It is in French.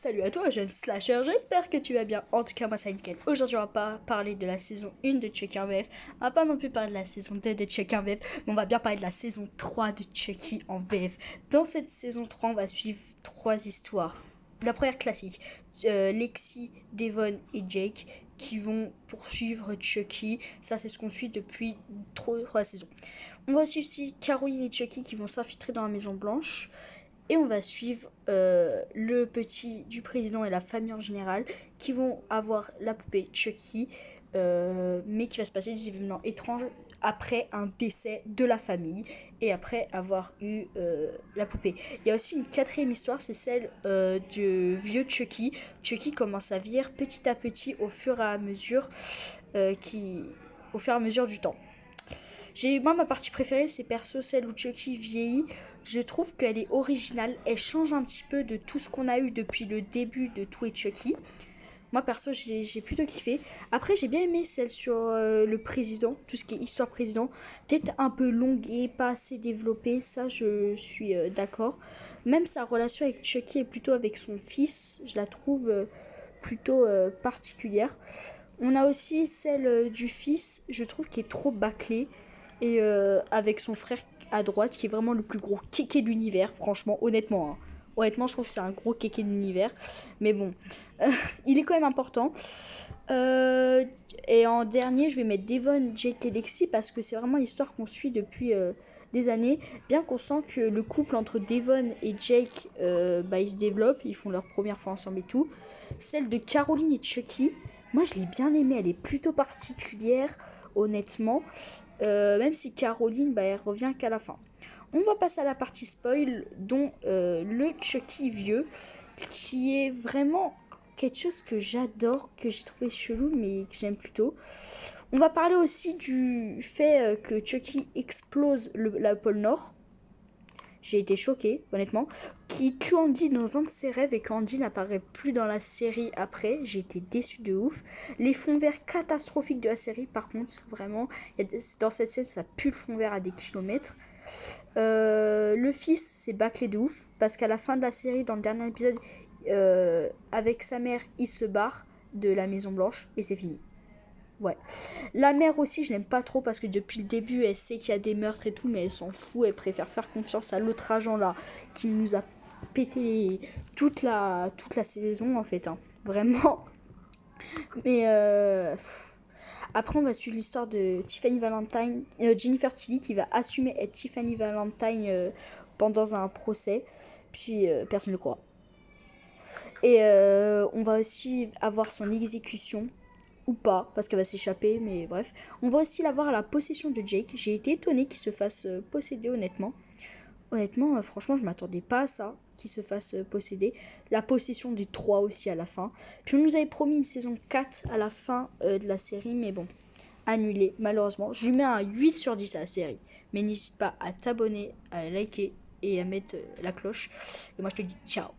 Salut à toi, jeune slasher, j'espère que tu vas bien. En tout cas, moi, c'est nickel. Aujourd'hui, on va pas parler de la saison 1 de Chucky en VF. On va pas non plus parler de la saison 2 de Chucky en VF, mais on va bien parler de la saison 3 de Chucky en VF. Dans cette saison 3, on va suivre 3 histoires. La première classique, Lexi, Devon et Jake qui vont poursuivre Chucky. Ça, c'est ce qu'on suit depuis 3 saisons. On va suivre aussi Caroline et Chucky qui vont s'infiltrer dans la Maison Blanche. Et on va suivre le petit du président et la famille en général qui vont avoir la poupée Chucky, mais qui va se passer des événements étranges après un décès de la famille et après avoir eu la poupée. Il y a aussi une quatrième histoire, c'est celle du vieux Chucky. Chucky commence à vieillir petit à petit au fur et à mesure, au fur et à mesure du temps. Moi, ma partie préférée, c'est perso celle où Chucky vieillit. Je trouve qu'elle est originale. Elle change un petit peu de tout ce qu'on a eu depuis le début de tout et Chucky. Moi, perso, j'ai plutôt kiffé. Après, j'ai bien aimé celle sur le président, tout ce qui est histoire président. Peut-être un peu longuée, pas assez développée. Ça, je suis d'accord. Même sa relation avec Chucky et plutôt avec son fils, je la trouve plutôt particulière. On a aussi celle du fils, je trouve, qui est trop bâclée. Et avec son frère à droite, qui est vraiment le plus gros kéké de l'univers, franchement, honnêtement. Hein. Honnêtement, je trouve que c'est un gros kéké de l'univers. Mais bon, il est quand même important. Et en dernier, je vais mettre Devon, Jake et Lexi parce que c'est vraiment l'histoire qu'on suit depuis des années. Bien qu'on sent que le couple entre Devon et Jake, ils se développent, ils font leur première fois ensemble et tout. Celle de Caroline et Chucky, moi je l'ai bien aimée, elle est plutôt particulière, honnêtement. Même si Caroline, elle revient qu'à la fin. On va passer à la partie spoil, dont le Chucky vieux, qui est vraiment quelque chose que j'adore, que j'ai trouvé chelou, mais que j'aime plutôt. On va parler aussi du fait que Chucky explose la pôle Nord. J'ai été choquée, honnêtement. Qui tue Andy dans un de ses rêves et qu'Andy n'apparaît plus dans la série après. J'ai été déçue de ouf. Les fonds verts catastrophiques de la série, par contre, vraiment. Dans cette scène, ça pue le fond vert à des kilomètres. Le fils, c'est bâclé de ouf. Parce qu'à la fin de la série, dans le dernier épisode, avec sa mère, il se barre de la Maison Blanche et c'est fini. Ouais. La mère aussi, je l'aime pas trop parce que depuis le début, elle sait qu'il y a des meurtres et tout, mais elle s'en fout. Elle préfère faire confiance à l'autre agent là qui nous a pété toute la saison en fait. Hein. Vraiment. Mais après, on va suivre l'histoire de Tiffany Valentine, Jennifer Tilly qui va assumer être Tiffany Valentine pendant un procès. Puis personne ne le croit. Et on va aussi avoir son exécution. Ou pas, parce qu'elle va s'échapper, mais bref. On va aussi la voir à la possession de Jake. J'ai été étonnée qu'il se fasse posséder, honnêtement. Honnêtement, franchement, je m'attendais pas à ça, qu'il se fasse posséder. La possession des 3 aussi à la fin. Puis on nous avait promis une saison 4 à la fin de la série, mais bon, annulé, malheureusement. Je lui mets un 8 sur 10 à la série. Mais n'hésite pas à t'abonner, à liker et à mettre la cloche. Et moi, je te dis ciao.